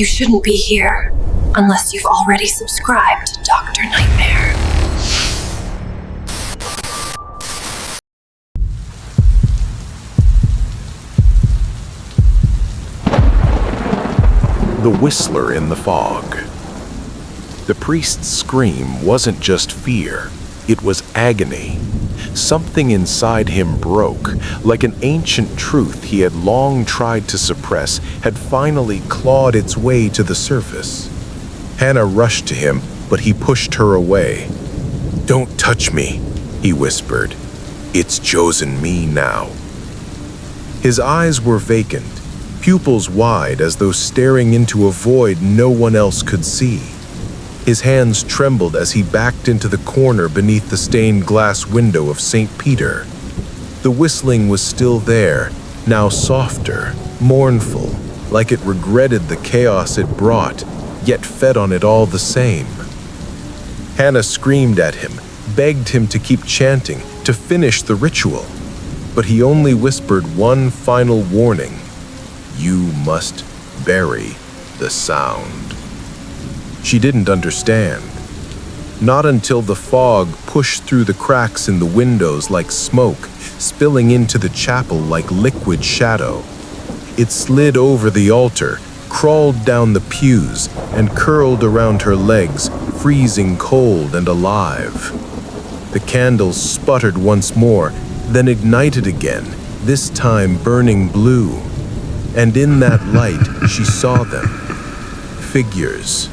You shouldn't be here unless you've already subscribed to Dr. Nightmare. The Whistler in the Fog. The priest's scream wasn't just fear, it was agony. Something inside him broke, like an ancient truth he had long tried to suppress had finally clawed its way to the surface. Hannah rushed to him, but he pushed her away. "Don't touch me," he whispered. "It's chosen me now." His eyes were vacant, pupils wide as though staring into a void no one else could see. His hands trembled as he backed into the corner beneath the stained glass window of St. Peter. The whistling was still there, now softer, mournful, like it regretted the chaos it brought, yet fed on it all the same. Hannah screamed at him, begged him to keep chanting, to finish the ritual. But he only whispered one final warning: "You must bury the sound." She didn't understand. Not until the fog pushed through the cracks in the windows like smoke, spilling into the chapel like liquid shadow. It slid over the altar, crawled down the pews, and curled around her legs, freezing cold and alive. The candles sputtered once more, then ignited again, this time burning blue. And in that light, she saw them. Figures.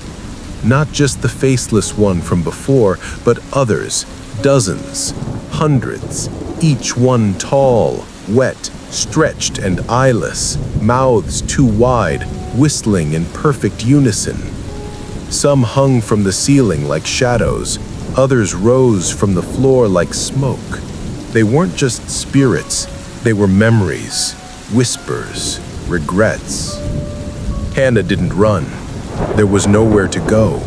Not just the faceless one from before, but others, dozens, hundreds, each one tall, wet, stretched and eyeless, mouths too wide, whistling in perfect unison. Some hung from the ceiling like shadows, others rose from the floor like smoke. They weren't just spirits, they were memories, whispers, regrets. Hannah didn't run. There was nowhere to go.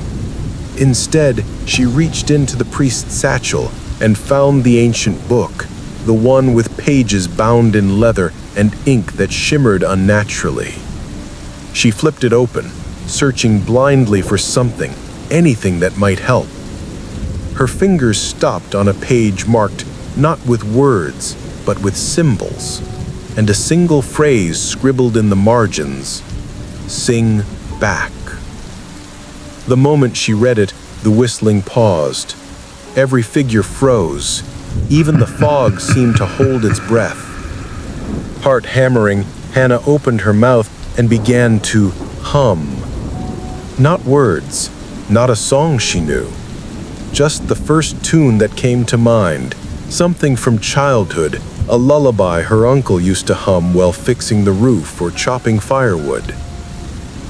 Instead, she reached into the priest's satchel and found the ancient book, the one with pages bound in leather and ink that shimmered unnaturally. She flipped it open, searching blindly for something, anything that might help. Her fingers stopped on a page marked not with words, but with symbols, and a single phrase scribbled in the margins: "Sing back." The moment she read it, the whistling paused. Every figure froze. Even the fog seemed to hold its breath. Heart hammering, Hannah opened her mouth and began to hum. Not words, not a song she knew. Just the first tune that came to mind, something from childhood, a lullaby her uncle used to hum while fixing the roof or chopping firewood.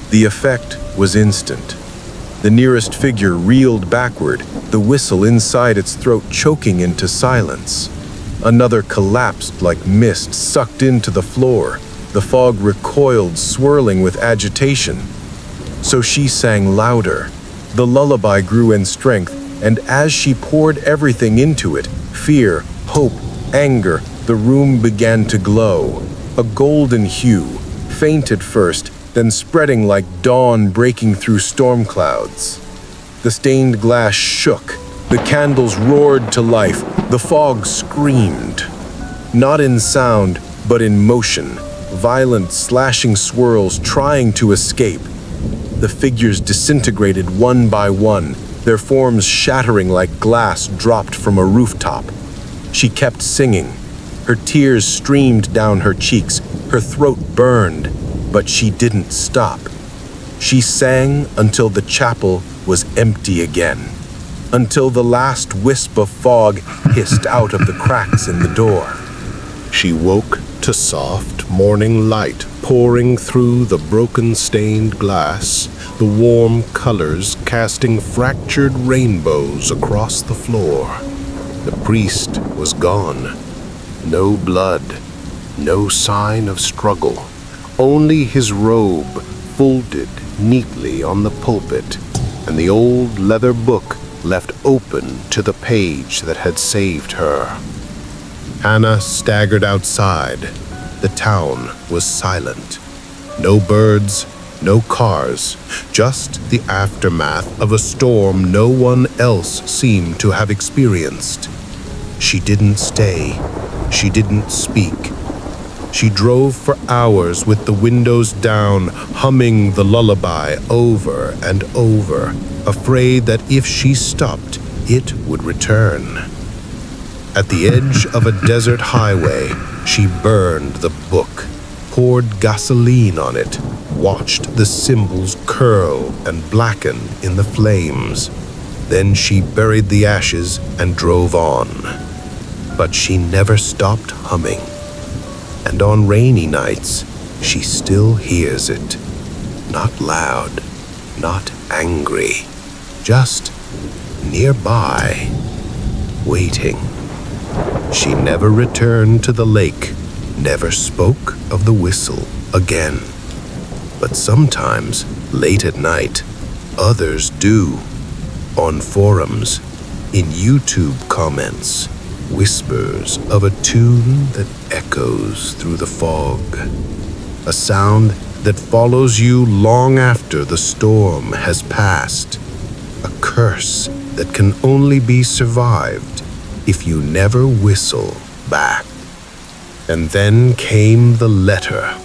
The effect was instant. The nearest figure reeled backward, the whistle inside its throat choking into silence. Another collapsed like mist sucked into the floor. The fog recoiled, swirling with agitation. So she sang louder. The lullaby grew in strength, and as she poured everything into it, fear, hope, anger, the room began to glow. A golden hue, faint at first, then spreading like dawn breaking through storm clouds. The stained glass shook, the candles roared to life, the fog screamed. Not in sound, but in motion, violent slashing swirls trying to escape. The figures disintegrated one by one, their forms shattering like glass dropped from a rooftop. She kept singing. Her tears streamed down her cheeks, her throat burned. But she didn't stop. She sang until the chapel was empty again, until the last wisp of fog hissed out of the cracks in the door. She woke to soft morning light pouring through the broken stained glass, the warm colors casting fractured rainbows across the floor. The priest was gone. No blood, no sign of struggle. Only his robe folded neatly on the pulpit, and the old leather book left open to the page that had saved her. Hannah staggered outside. The town was silent. No birds, no cars, just the aftermath of a storm no one else seemed to have experienced. She didn't stay. She didn't speak. She drove for hours with the windows down, humming the lullaby over and over, afraid that if she stopped, it would return. At the edge of a desert highway, she burned the book, poured gasoline on it, watched the symbols curl and blacken in the flames. Then she buried the ashes and drove on. But she never stopped humming. And on rainy nights, she still hears it. Not loud, not angry, just nearby, waiting. She never returned to the lake, never spoke of the whistle again. But sometimes, late at night, others do. On forums, in YouTube comments, whispers of a tune that echoes through the fog. A sound that follows you long after the storm has passed. A curse that can only be survived if you never whistle back. And then came the letter.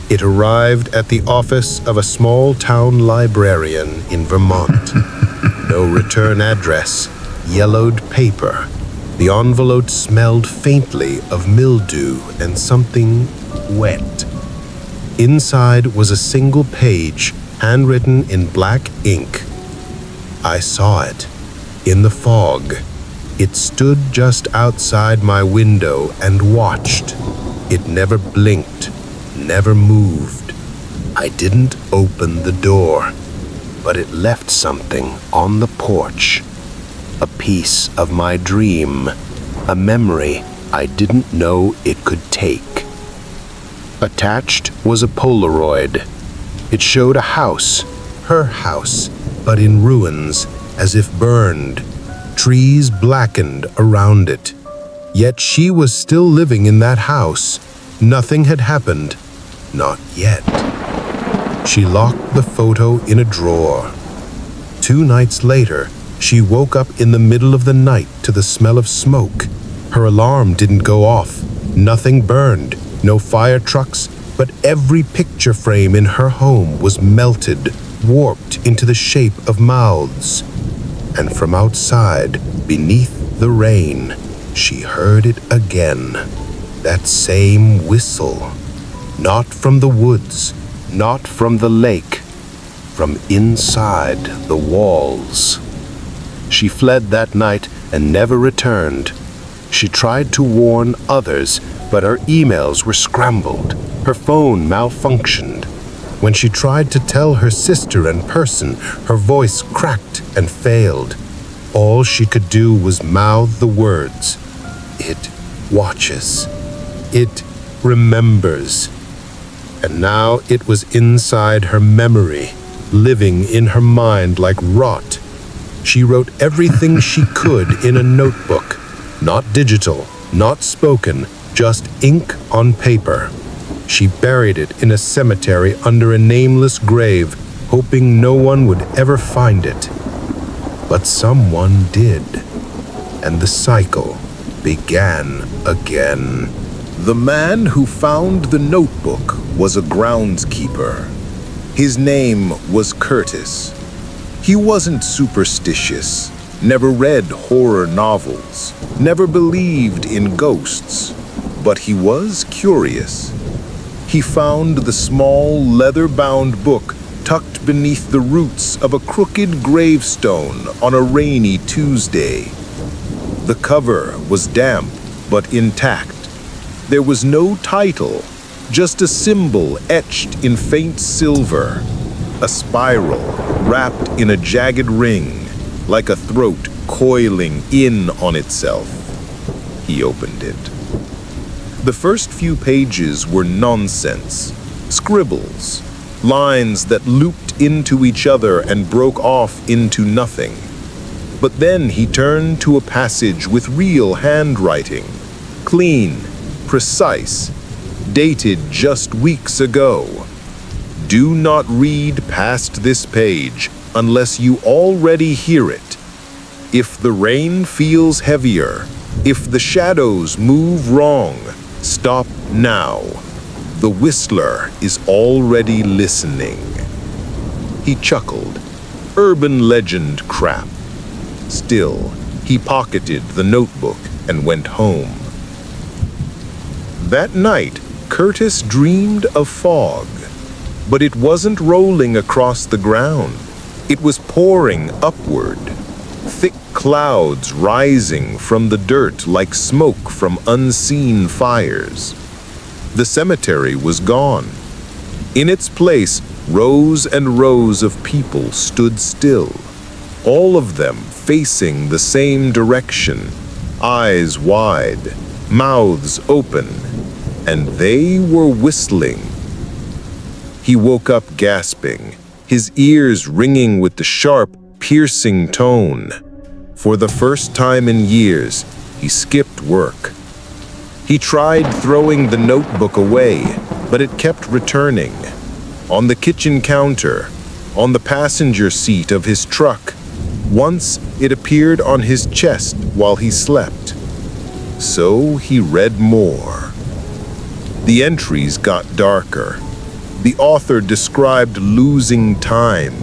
It arrived at the office of a small-town librarian in Vermont. No return address, yellowed paper. The envelope smelled faintly of mildew and something wet. Inside was a single page, handwritten in black ink. I saw it, in the fog. It stood just outside my window and watched. It never blinked, never moved. I didn't open the door, but it left something on the porch. A piece of my dream, a memory I didn't know it could take. Attached was a Polaroid. It showed a house, her house, but in ruins, as if burned. Trees blackened around it. Yet she was still living in that house. Nothing had happened. Not yet. She locked the photo in a drawer. 2 nights later, she woke up in the middle of the night to the smell of smoke. Her alarm didn't go off. Nothing burned, no fire trucks, but every picture frame in her home was melted, warped into the shape of mouths. And from outside, beneath the rain, she heard it again. That same whistle. Not from the woods, not from the lake, from inside the walls. She fled that night and never returned. She tried to warn others, but her emails were scrambled. Her phone malfunctioned. When she tried to tell her sister in person, her voice cracked and failed. All she could do was mouth the words, "It watches. It remembers." And now it was inside her memory, living in her mind like rot. She wrote everything she could in a notebook, not digital, not spoken, just ink on paper. She buried it in a cemetery under a nameless grave, hoping no one would ever find it. But someone did, and the cycle began again. The man who found the notebook was a groundskeeper. His name was Curtis. He wasn't superstitious, never read horror novels, never believed in ghosts, but he was curious. He found the small leather-bound book tucked beneath the roots of a crooked gravestone on a rainy Tuesday. The cover was damp but intact. There was no title, just a symbol etched in faint silver, a spiral wrapped in a jagged ring, like a throat coiling in on itself. He opened it. The first few pages were nonsense, scribbles, lines that looped into each other and broke off into nothing. But then he turned to a passage with real handwriting, clean, precise, dated just weeks ago. Do not read past this page unless you already hear it. If the rain feels heavier, if the shadows move wrong, stop now. The Whistler is already listening." He chuckled. Urban legend crap. Still, he pocketed the notebook and went home. That night, Curtis dreamed of fog. But it wasn't rolling across the ground. It was pouring upward. Thick clouds rising from the dirt like smoke from unseen fires. The cemetery was gone. In its place, rows and rows of people stood still, all of them facing the same direction, eyes wide, mouths open, and they were whistling. He woke up gasping, his ears ringing with the sharp, piercing tone. For the first time in years, he skipped work. He tried throwing the notebook away, but it kept returning. On the kitchen counter, on the passenger seat of his truck. Once it appeared on his chest while he slept. So he read more. The entries got darker. The author described losing time,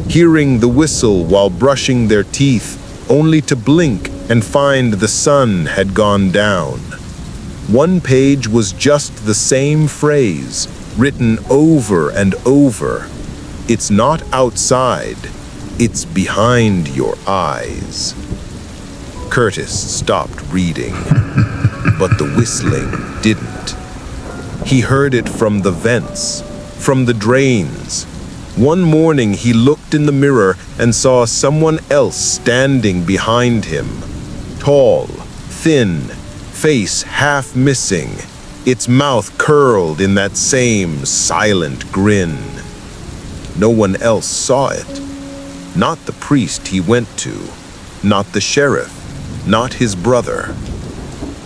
hearing the whistle while brushing their teeth, only to blink and find the sun had gone down. One page was just the same phrase, written over and over. It's not outside, it's behind your eyes. Curtis stopped reading, but the whistling didn't. He heard it from the vents, from the drains. One morning he looked in the mirror and saw someone else standing behind him. Tall, thin, face half missing, its mouth curled in that same silent grin. No one else saw it. Not the priest he went to, not the sheriff, not his brother.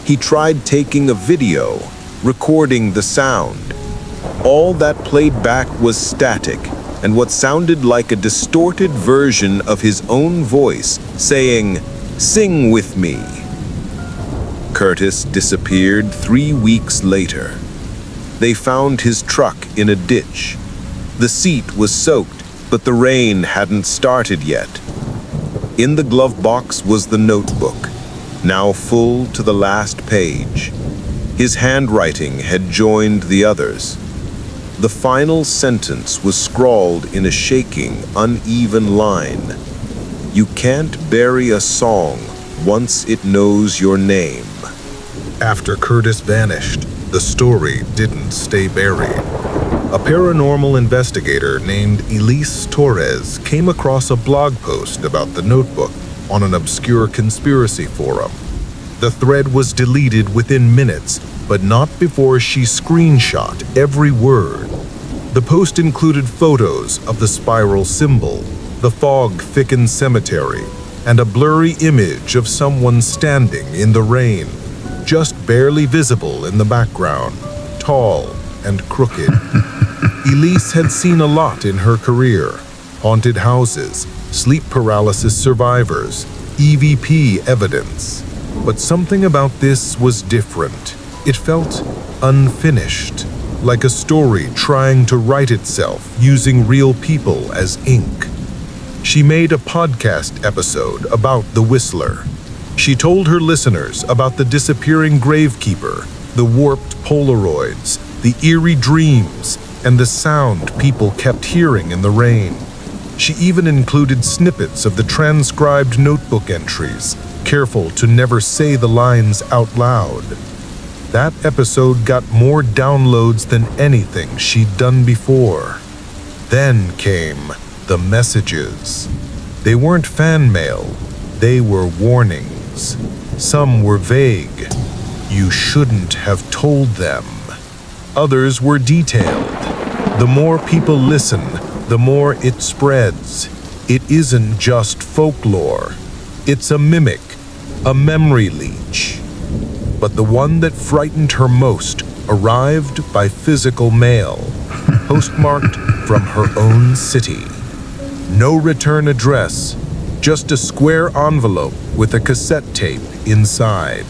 He tried taking a video, recording the sound. All that played back was static and what sounded like a distorted version of his own voice saying, "Sing with me." Curtis disappeared 3 weeks later. They found his truck in a ditch. The seat was soaked, but the rain hadn't started yet. In the glove box was the notebook, now full to the last page. His handwriting had joined the others. The final sentence was scrawled in a shaking, uneven line. "You can't bury a song once it knows your name." After Curtis vanished, the story didn't stay buried. A paranormal investigator named Elise Torres came across a blog post about the notebook on an obscure conspiracy forum. The thread was deleted within minutes, but not before she screenshot every word. The post included photos of the spiral symbol, the fog-thickened cemetery, and a blurry image of someone standing in the rain, just barely visible in the background, tall and crooked. Elise had seen a lot in her career: haunted houses, sleep paralysis survivors, EVP evidence. But something about this was different. It felt unfinished, like a story trying to write itself using real people as ink. She made a podcast episode about the Whistler. She told her listeners about the disappearing gravekeeper, the warped Polaroids, the eerie dreams, and the sound people kept hearing in the rain. She even included snippets of the transcribed notebook entries, careful to never say the lines out loud. That episode got more downloads than anything she'd done before. Then came the messages. They weren't fan mail, they were warnings. Some were vague. You shouldn't have told them. Others were detailed. The more people listen, the more it spreads. It isn't just folklore. It's a mimic, a memory leech. But the one that frightened her most arrived by physical mail, postmarked from her own city. No return address, just a square envelope with a cassette tape inside.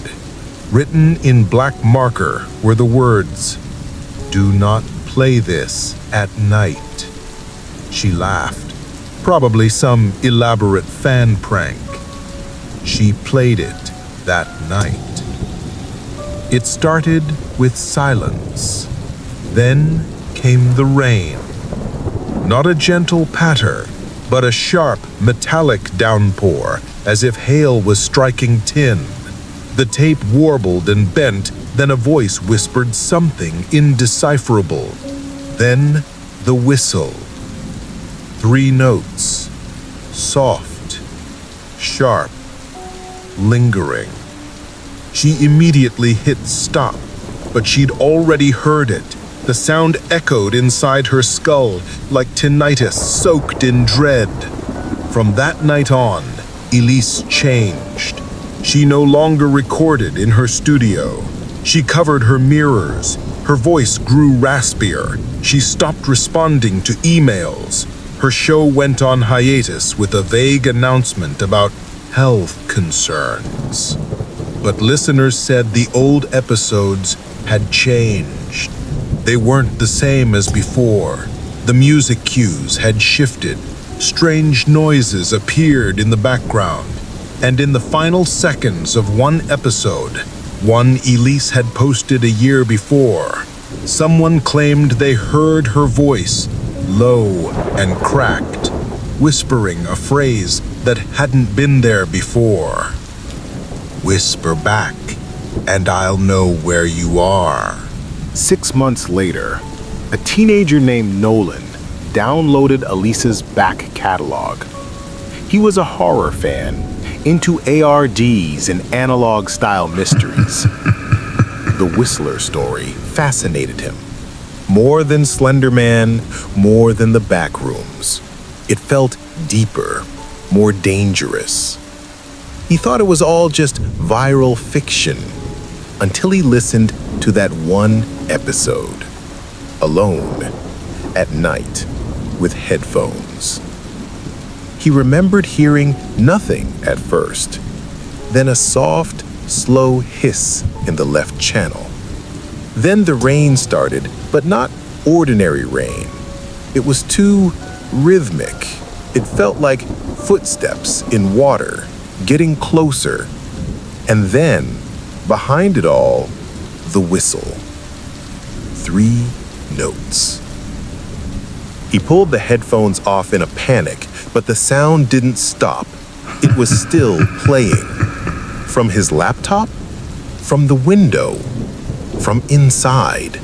Written in black marker were the words, "Do not play this at night." She laughed, probably some elaborate fan prank. She played it that night. It started with silence. Then came the rain. Not a gentle patter, but a sharp, metallic downpour, as if hail was striking tin. The tape warbled and bent, then a voice whispered something indecipherable. Then the whistle. 3 notes. Soft, sharp, lingering. She immediately hit stop, but she'd already heard it. The sound echoed inside her skull like tinnitus soaked in dread. From that night on, Elise changed. She no longer recorded in her studio. She covered her mirrors. Her voice grew raspier. She stopped responding to emails. Her show went on hiatus with a vague announcement about health concerns. But listeners said the old episodes had changed. They weren't the same as before. The music cues had shifted. Strange noises appeared in the background. And in the final seconds of one episode, one Elise had posted a year before, someone claimed they heard her voice, low and cracked, whispering a phrase that hadn't been there before. "Whisper back, and I'll know where you are." 6 months later, a teenager named Nolan downloaded Elise's back catalog. He was a horror fan, into ARDs and analog-style mysteries. The Whistler story fascinated him. More than Slender Man, more than the Backrooms. It felt deeper, more dangerous. He thought it was all just viral fiction, until he listened to that one episode, alone, at night, with headphones. He remembered hearing nothing at first, then a soft, slow hiss in the left channel. Then the rain started, but not ordinary rain. It was too rhythmic. It felt like footsteps in water, getting closer. And then, behind it all, the whistle. 3 notes. He pulled the headphones off in a panic, but the sound didn't stop. It was still playing. From his laptop? From the window? From inside?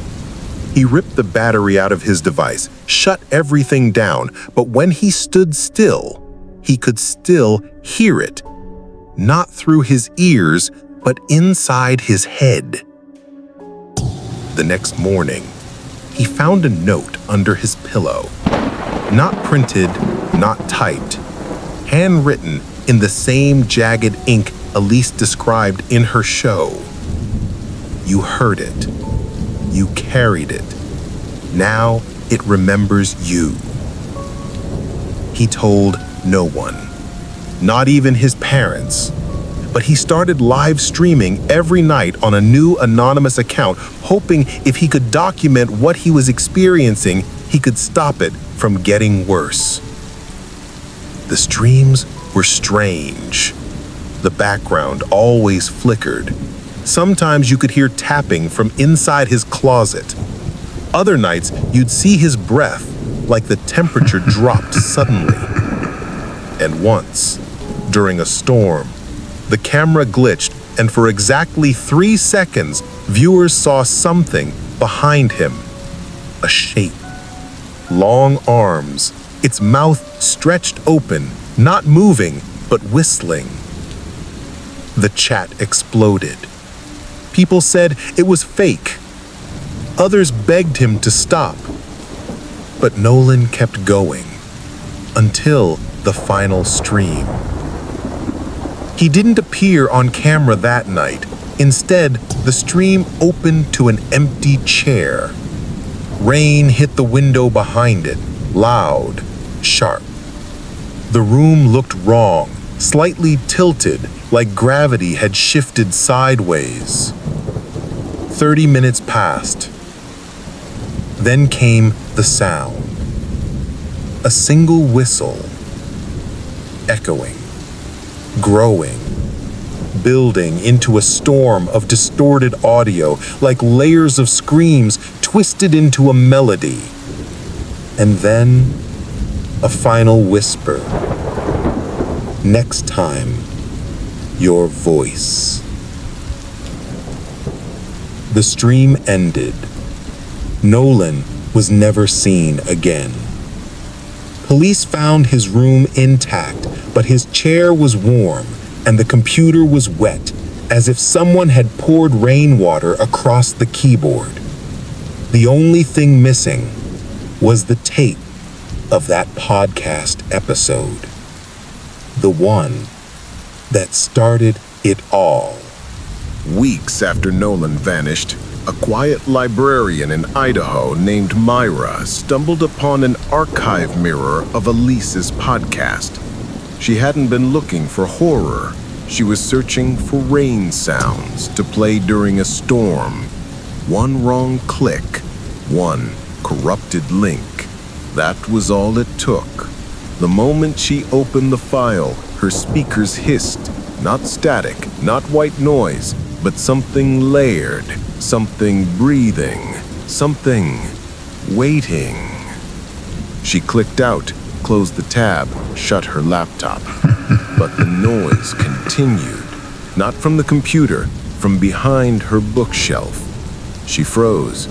He ripped the battery out of his device, shut everything down, but when he stood still, he could still hear it. Not through his ears, but inside his head. The next morning, he found a note under his pillow. Not printed, not typed. Handwritten in the same jagged ink Elise described in her show. You heard it. You carried it. Now it remembers you. He told no one, not even his parents. But he started live streaming every night on a new anonymous account, hoping if he could document what he was experiencing, he could stop it from getting worse. The streams were strange. The background always flickered. Sometimes you could hear tapping from inside his closet. Other nights, you'd see his breath, like the temperature dropped suddenly. And once, during a storm, the camera glitched, and for exactly 3 seconds, viewers saw something behind him. A shape. Long arms, its mouth stretched open, not moving, but whistling. The chat exploded. People said it was fake. Others begged him to stop. But Nolan kept going, until the final stream. He didn't appear on camera that night. Instead, the stream opened to an empty chair. Rain hit the window behind it, loud, sharp. The room looked wrong, slightly tilted, like gravity had shifted sideways. 30 minutes passed. Then came the sound. A single whistle, echoing, growing, building into a storm of distorted audio, like layers of screams twisted into a melody. And then a final whisper. Next time, your voice. The stream ended. Nolan was never seen again. Police found his room intact, but his chair was warm and the computer was wet, as if someone had poured rainwater across the keyboard. The only thing missing was the tape of that podcast episode. The one that started it all. Weeks after Nolan vanished, a quiet librarian in Idaho named Myra stumbled upon an archive mirror of Elise's podcast. She hadn't been looking for horror. She was searching for rain sounds to play during a storm. One wrong click, one corrupted link. That was all it took. The moment she opened the file, her speakers hissed. Not static, not white noise, but something layered, something breathing, something waiting. She clicked out, closed the tab, shut her laptop. But the noise continued, not from the computer, from behind her bookshelf. She froze.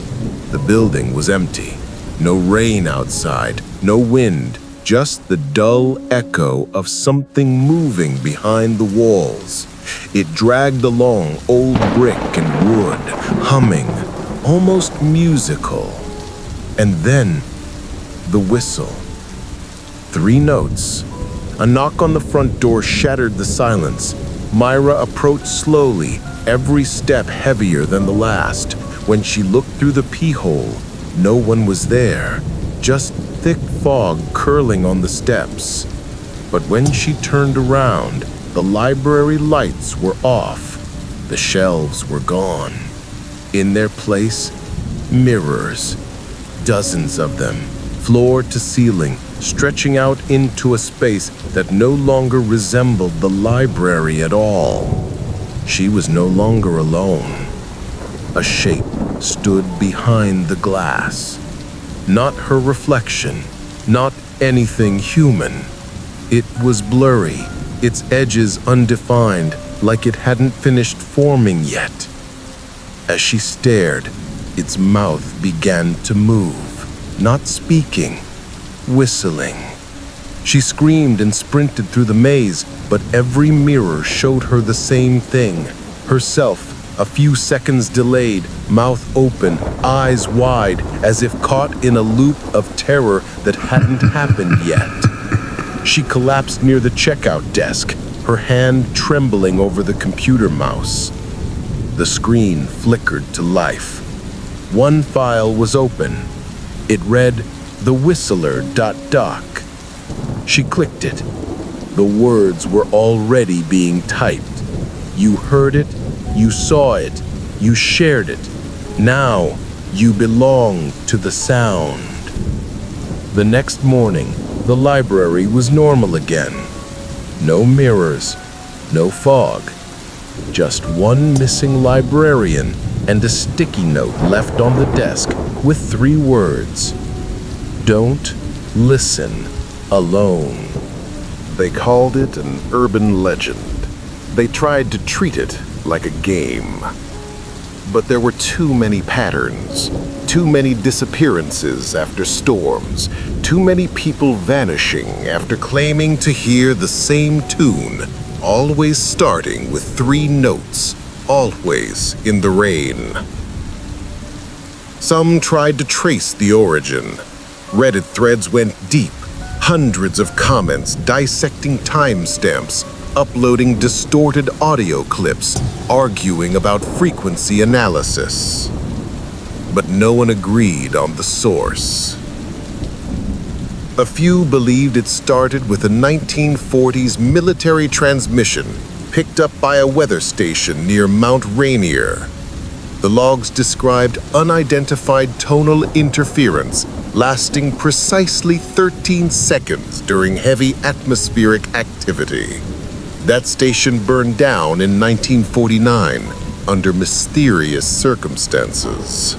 The building was empty. No rain outside, no wind, just the dull echo of something moving behind the walls. It dragged along old brick and wood, humming, almost musical. And then, the whistle. 3 notes. A knock on the front door shattered the silence. Myra approached slowly, every step heavier than the last. When she looked through the peehole, no one was there, just thick fog curling on the steps. But when she turned around, the library lights were off. The shelves were gone. In their place, mirrors, dozens of them, floor to ceiling, stretching out into a space that no longer resembled the library at all. She was no longer alone. A shape stood behind the glass. Not her reflection, not anything human. It was blurry, its edges undefined, like it hadn't finished forming yet. As she stared, its mouth began to move, not speaking, whistling. She screamed and sprinted through the maze, but every mirror showed her the same thing. Herself, a few seconds delayed, mouth open, eyes wide, as if caught in a loop of terror that hadn't happened yet. She collapsed near the checkout desk, her hand trembling over the computer mouse. The screen flickered to life. One file was open. It read, thewhistler.doc. She clicked it. The words were already being typed. You heard it, you saw it, you shared it. Now you belong to the sound. The next morning, the library was normal again. No mirrors, no fog. Just one missing librarian and a sticky note left on the desk with 3 words. Don't listen alone. They called it an urban legend. They tried to treat it like a game. But there were too many patterns, too many disappearances after storms, too many people vanishing after claiming to hear the same tune, always starting with 3 notes, always in the rain. Some tried to trace the origin. Reddit threads went deep, hundreds of comments dissecting timestamps, uploading distorted audio clips, arguing about frequency analysis. but no one agreed on the source. A few believed it started with a 1940s military transmission picked up by a weather station near Mount Rainier. The logs described unidentified tonal interference lasting precisely 13 seconds during heavy atmospheric activity. That station burned down in 1949 under mysterious circumstances.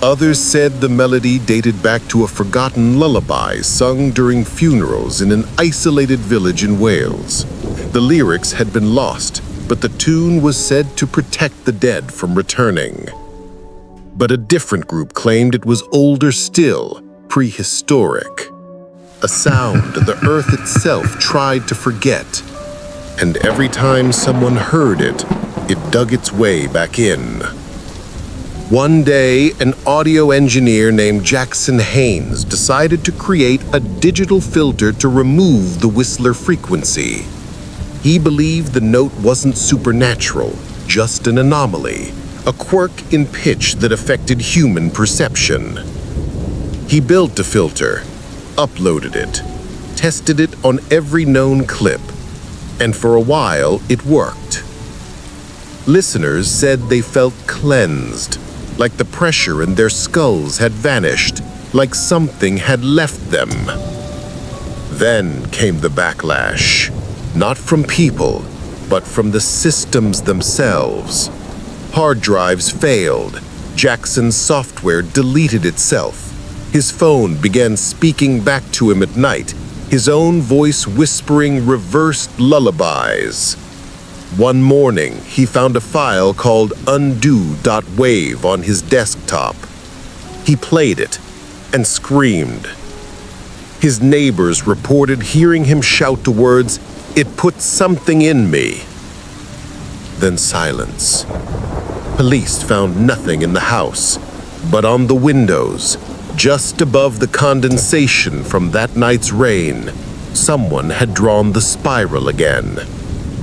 Others said the melody dated back to a forgotten lullaby sung during funerals in an isolated village in Wales. The lyrics had been lost, but the tune was said to protect the dead from returning. But a different group claimed it was older still, prehistoric. A sound the earth itself tried to forget. And every time someone heard it, it dug its way back in. One day, an audio engineer named Jackson Haynes decided to create a digital filter to remove the whistler frequency. He believed the note wasn't supernatural, just an anomaly, a quirk in pitch that affected human perception. He built a filter, uploaded it, tested it on every known clip, and for a while it worked. Listeners said they felt cleansed, like the pressure in their skulls had vanished, like something had left them. Then came the backlash, not from people, but from the systems themselves. Hard drives failed. Jackson's software deleted itself. His phone began speaking back to him at night, his own voice whispering reversed lullabies. One morning, he found a file called undo.wave on his desktop. He played it and screamed. His neighbors reported hearing him shout the words, "It put something in me." Then silence. Police found nothing in the house, but on the windows, just above the condensation from that night's rain, someone had drawn the spiral again.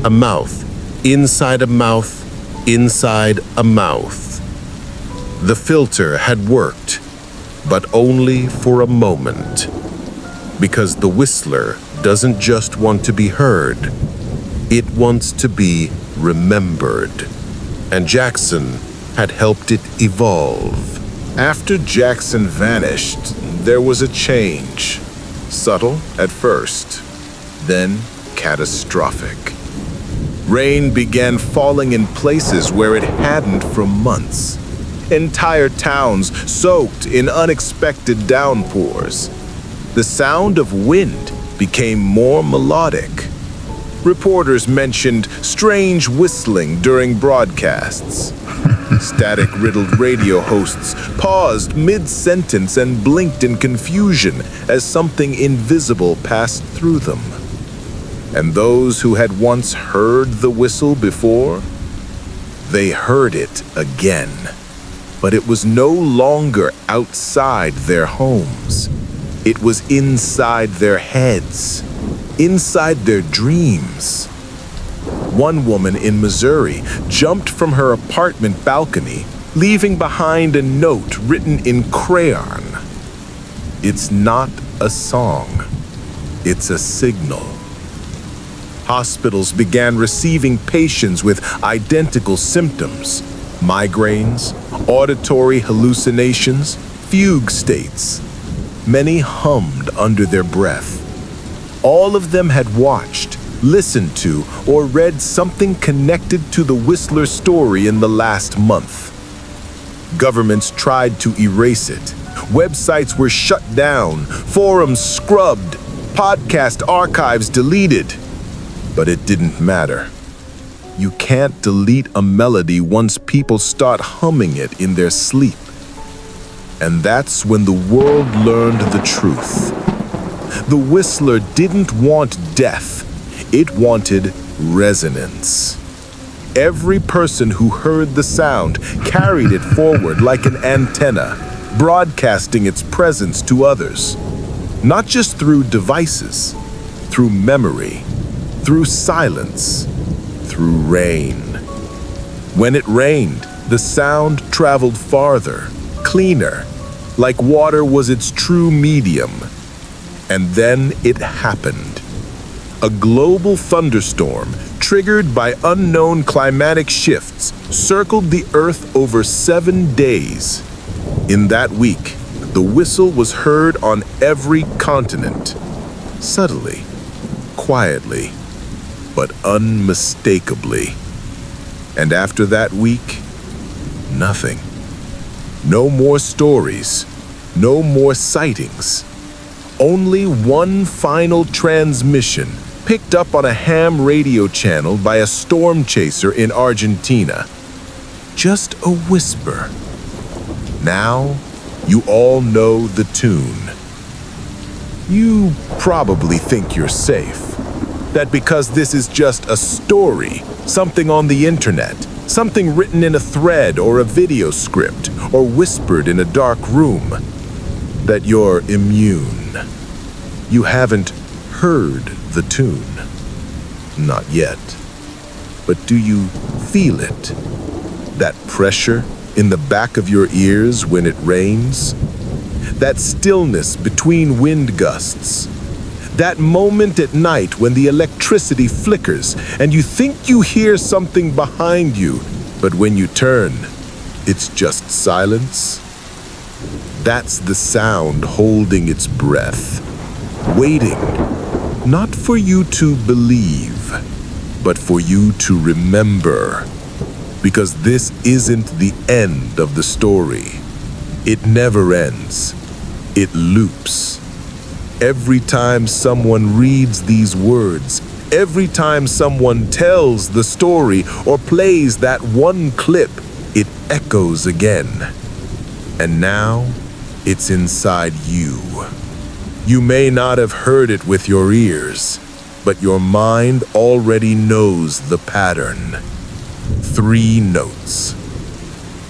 A mouth, inside a mouth, inside a mouth. The filter had worked, but only for a moment. Because the whistler doesn't just want to be heard, it wants to be remembered. And Jackson had helped it evolve. After Jackson vanished, there was a change. Subtle at first, then catastrophic. Rain began falling in places where it hadn't for months. Entire towns soaked in unexpected downpours. The sound of wind became more melodic. Reporters mentioned strange whistling during broadcasts. Static-riddled radio hosts paused mid-sentence and blinked in confusion as something invisible passed through them. And those who had once heard the whistle before, they heard it again. But it was no longer outside their homes. It was inside their heads, inside their dreams. One woman in Missouri jumped from her apartment balcony, leaving behind a note written in crayon. It's not a song, it's a signal. Hospitals began receiving patients with identical symptoms: migraines, auditory hallucinations, fugue states. Many hummed under their breath. All of them had watched, listened to, or read something connected to the Whistler story in the last month. Governments tried to erase it. Websites were shut down, forums scrubbed, podcast archives deleted. But it didn't matter. You can't delete a melody once people start humming it in their sleep. And that's when the world learned the truth. The Whistler didn't want death. It wanted resonance. Every person who heard the sound carried it forward like an antenna, broadcasting its presence to others. Not just through devices, through memory, through silence, through rain. When it rained, The sound traveled farther, cleaner, like water was its true medium. And then it happened. A global thunderstorm, triggered by unknown climatic shifts, circled the Earth over 7 days. In that week, the whistle was heard on every continent. Subtly, quietly, but unmistakably. And after that week, nothing. No more stories, no more sightings. Only one final transmission picked up on a ham radio channel by a storm chaser in Argentina. Just a whisper. Now, you all know the tune. You probably think you're safe. That because this is just a story, something on the internet, something written in a thread or a video script, or whispered in a dark room, that you're immune. You haven't heard the tune. Not yet. But do you feel it? That pressure in the back of your ears when it rains? That stillness between wind gusts? That moment at night when the electricity flickers and you think you hear something behind you, but when you turn, it's just silence? That's the sound holding its breath, waiting, not for you to believe, but for you to remember. Because this isn't the end of the story. It never ends. It loops. Every time someone reads these words, every time someone tells the story or plays that one clip, it echoes again. And now, it's inside you. You may not have heard it with your ears, but your mind already knows the pattern. 3 notes.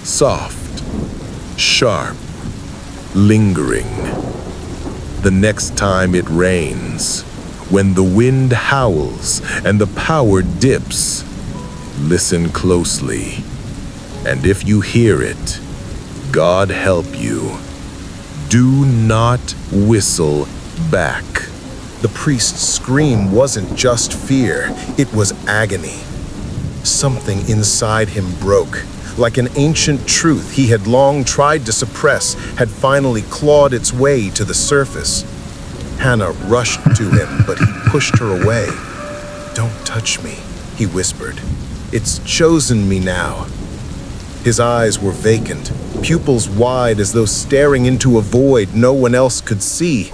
Soft, sharp, lingering. The next time it rains, when the wind howls and the power dips, listen closely. And if you hear it, God help you. Do not whistle back. The priest's scream wasn't just fear, it was agony. Something inside him broke. Like an ancient truth he had long tried to suppress had finally clawed its way to the surface. Hannah rushed to him, but he pushed her away. "Don't touch me," he whispered. "It's chosen me now." His eyes were vacant, pupils wide as though staring into a void no one else could see.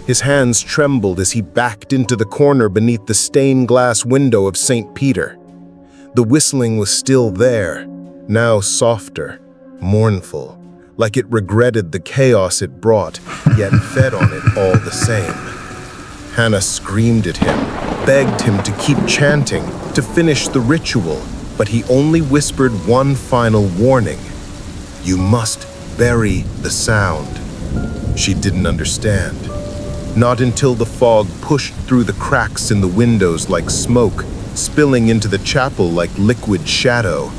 His hands trembled as he backed into the corner beneath the stained glass window of St. Peter. The whistling was still there, now softer, mournful, like it regretted the chaos it brought, yet fed on it all the same. Hannah screamed at him, begged him to keep chanting, to finish the ritual, but he only whispered one final warning. "You must bury the sound." She didn't understand. Not until the fog pushed through the cracks in the windows like smoke, spilling into the chapel like liquid shadow.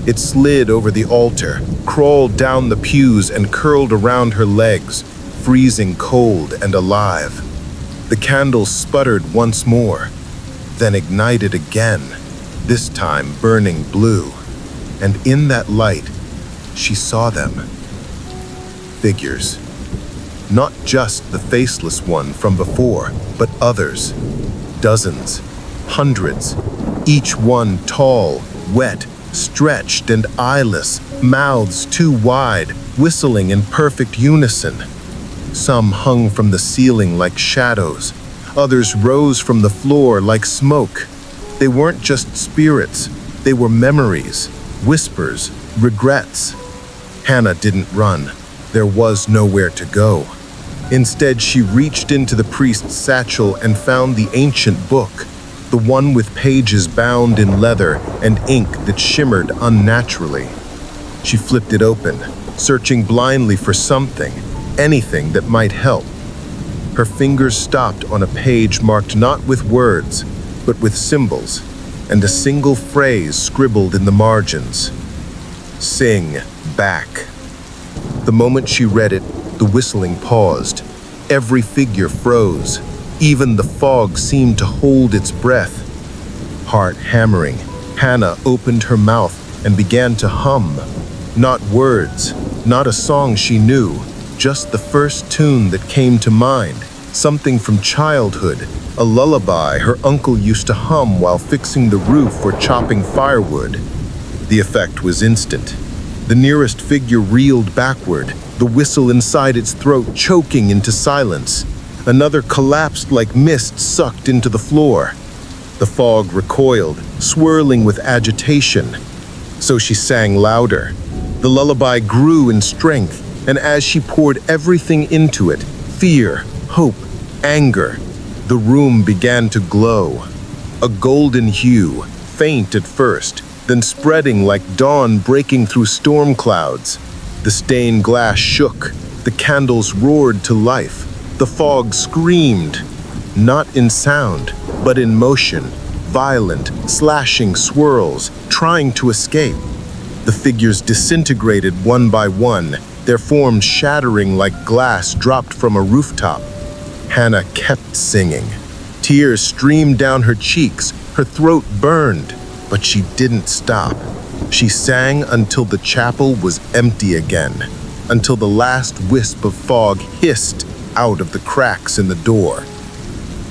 It slid over the altar, crawled down the pews and curled around her legs, freezing cold and alive. The candles sputtered once more, then ignited again, this time burning blue. And in that light, she saw them. Figures. Not just the faceless one from before, but others. Dozens, hundreds, each one tall, wet, stretched and eyeless, mouths too wide, whistling in perfect unison. Some hung from the ceiling like shadows. Others rose from the floor like smoke. They weren't just spirits. They were memories, whispers, regrets. Hannah didn't run. There was nowhere to go. Instead, she reached into the priest's satchel and found the ancient book, the one with pages bound in leather and ink that shimmered unnaturally. She flipped it open, searching blindly for something, anything that might help. Her fingers stopped on a page marked not with words, but with symbols, and a single phrase scribbled in the margins. Sing back. The moment she read it, the whistling paused. Every figure froze. Even the fog seemed to hold its breath. Heart hammering, Hannah opened her mouth and began to hum. Not words, not a song she knew, just the first tune that came to mind. Something from childhood, a lullaby her uncle used to hum while fixing the roof or chopping firewood. The effect was instant. The nearest figure reeled backward, the whistle inside its throat choking into silence. Another collapsed like mist sucked into the floor. The fog recoiled, swirling with agitation. So she sang louder. The lullaby grew in strength, and as she poured everything into it, fear, hope, anger, the room began to glow. A golden hue, faint at first, then spreading like dawn breaking through storm clouds. The stained glass shook, the candles roared to life, the fog screamed, not in sound, but in motion, violent, slashing swirls, trying to escape. The figures disintegrated one by one, their forms shattering like glass dropped from a rooftop. Hannah kept singing. Tears streamed down her cheeks, her throat burned, but she didn't stop. She sang until the chapel was empty again, until the last wisp of fog hissed out of the cracks in the door.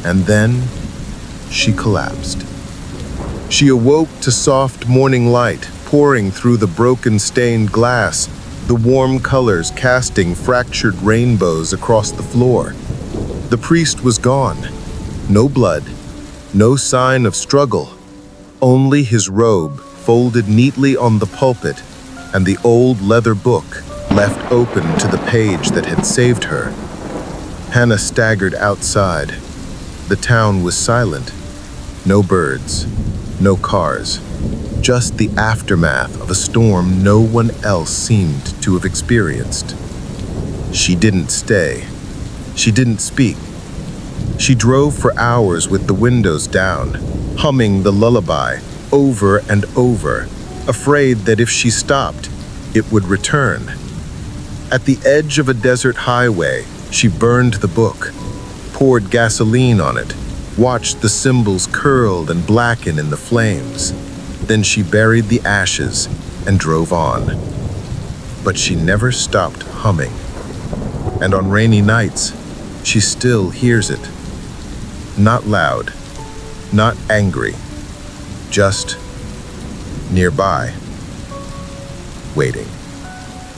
And then she collapsed. She awoke to soft morning light pouring through the broken stained glass, the warm colors casting fractured rainbows across the floor. The priest was gone. No blood, no sign of struggle, only his robe folded neatly on the pulpit and the old leather book left open to the page that had saved her. Hannah staggered outside. The town was silent. No birds, no cars, just the aftermath of a storm no one else seemed to have experienced. She didn't stay. She didn't speak. She drove for hours with the windows down, humming the lullaby over and over, afraid that if she stopped, it would return. At the edge of a desert highway, she burned the book, poured gasoline on it, watched the symbols curl and blacken in the flames. Then she buried the ashes and drove on. But she never stopped humming. And on rainy nights, she still hears it. Not loud, not angry, just nearby, waiting.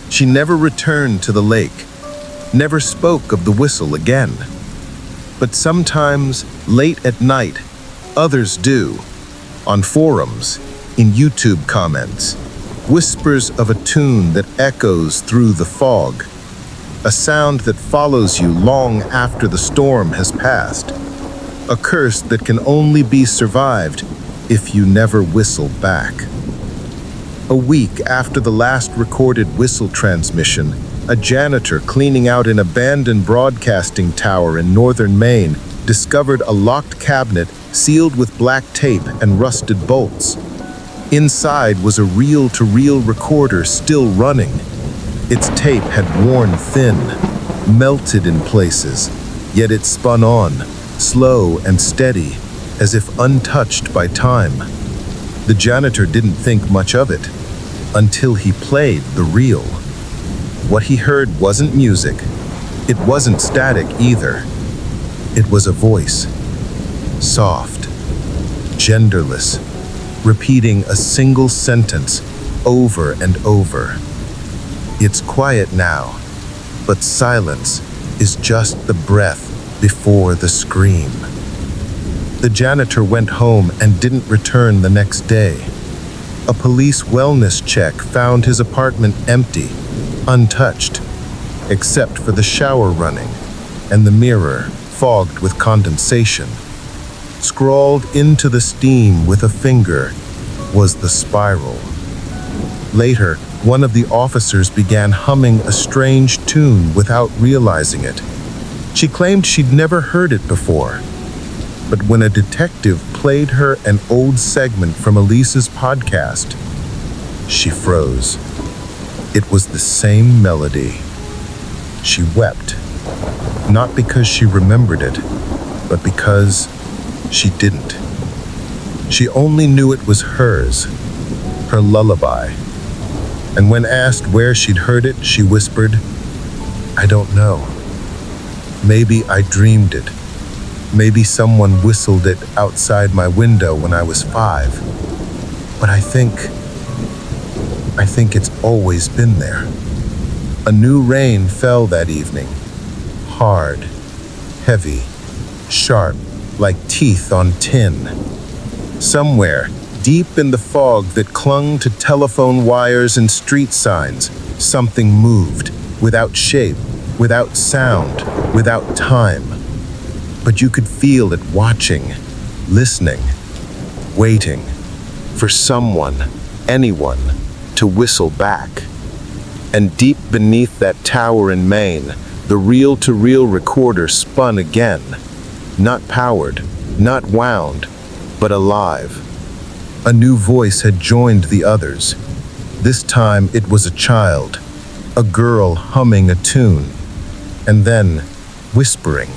She never returned to the lake, never spoke of the whistle again. But sometimes, late at night, others do. On forums, in YouTube comments, whispers of a tune that echoes through the fog, a sound that follows you long after the storm has passed, a curse that can only be survived if you never whistle back. A week after the last recorded whistle transmission, a janitor cleaning out an abandoned broadcasting tower in northern Maine discovered a locked cabinet sealed with black tape and rusted bolts. Inside was a reel-to-reel recorder still running. Its tape had worn thin, melted in places, yet it spun on, slow and steady, as if untouched by time. The janitor didn't think much of it until he played the reel. What he heard wasn't music. It wasn't static either. It was a voice, soft, genderless, repeating a single sentence over and over. It's quiet now, but silence is just the breath before the scream. The janitor went home and didn't return the next day. A police wellness check found his apartment empty, untouched, except for the shower running and the mirror fogged with condensation. Scrawled into the steam with a finger was the spiral. Later, one of the officers began humming a strange tune without realizing it. She claimed she'd never heard it before. But when a detective played her an old segment from Elise's podcast, She froze. It was the same melody. She wept, not because she remembered it, but because she didn't. She only knew it was hers, her lullaby. And when asked where she'd heard it, she whispered, "I don't know. Maybe I dreamed it. Maybe someone whistled it outside my window when I was 5. But I think it's always been there." A new rain fell that evening. Hard, heavy, sharp, like teeth on tin. Somewhere, deep in the fog that clung to telephone wires and street signs, something moved, without shape, without sound, without time. But you could feel it watching, listening, waiting for someone, anyone, to whistle back. And deep beneath that tower in Maine, the reel-to-reel recorder spun again. Not powered, not wound, but alive. A new voice had joined the others. This time it was a child, a girl humming a tune, and then whispering.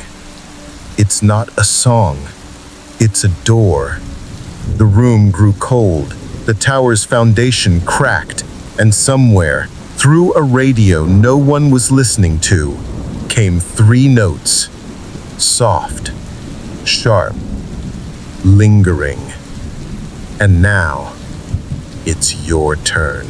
It's not a song, it's a door. The room grew cold, the tower's foundation cracked, and somewhere, through a radio no one was listening to, came 3 notes. Soft, sharp, lingering. And now, it's your turn.